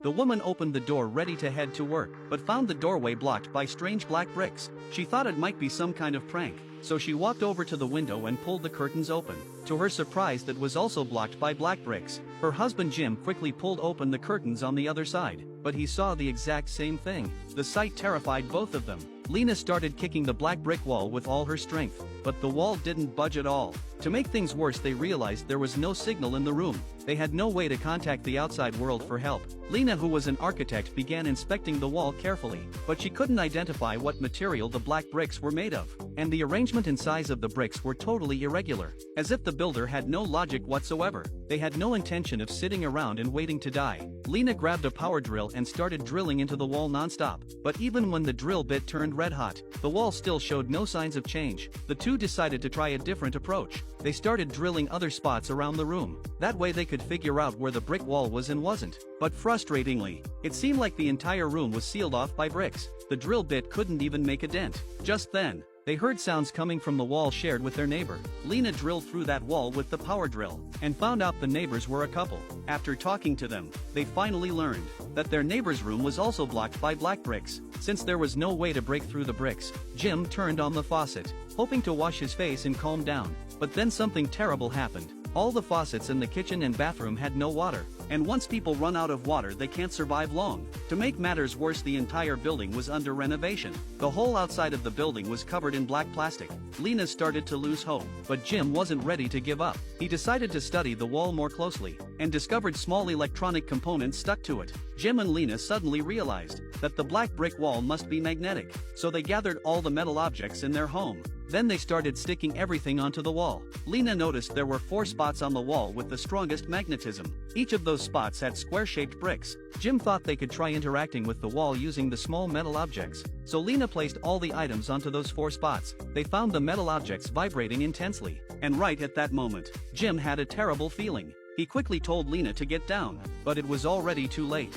The woman opened the door ready to head to work, but found the doorway blocked by strange black bricks. She thought it might be some kind of prank, so she walked over to the window and pulled the curtains open. To her surprise, that was also blocked by black bricks. Her husband Jim quickly pulled open the curtains on the other side, but he saw the exact same thing. The sight terrified both of them. Lena started kicking the black brick wall with all her strength, but the wall didn't budge at all. To make things worse, they realized there was no signal in the room. They had no way to contact the outside world for help. Lena, who was an architect, began inspecting the wall carefully, but she couldn't identify what material the black bricks were made of, and the arrangement and size of the bricks were totally irregular, as if the builder had no logic whatsoever. They had no intention of sitting around and waiting to die. Lena grabbed a power drill and started drilling into the wall non-stop, but even when the drill bit turned red hot, the wall still showed no signs of change. The two decided to try a different approach. They started drilling other spots around the room. That way they could figure out where the brick wall was and wasn't. But frustratingly, it seemed like the entire room was sealed off by bricks. The drill bit couldn't even make a dent. Just then, they heard sounds coming from the wall shared with their neighbor. Lena drilled through that wall with the power drill, and found out the neighbors were a couple. After talking to them, they finally learned that their neighbor's room was also blocked by black bricks. Since there was no way to break through the bricks, Jim turned on the faucet, hoping to wash his face and calm down. But then something terrible happened. All the faucets in the kitchen and bathroom had no water, and once people run out of water, they can't survive long. To make matters worse, the entire building was under renovation. The whole outside of the building was covered in black plastic. Lena started to lose hope, but Jim wasn't ready to give up. He decided to study the wall more closely, and discovered small electronic components stuck to it. Jim and Lena suddenly realized that the black brick wall must be magnetic, so they gathered all the metal objects in their home. Then they started sticking everything onto the wall. Lena noticed there were 4 spots on the wall with the strongest magnetism. Each of those spots had square-shaped bricks. Jim thought they could try interacting with the wall using the small metal objects, so Lena placed all the items onto those 4 spots. They found the metal objects vibrating intensely, and right at that moment, Jim had a terrible feeling. He quickly told Lena to get down, but it was already too late.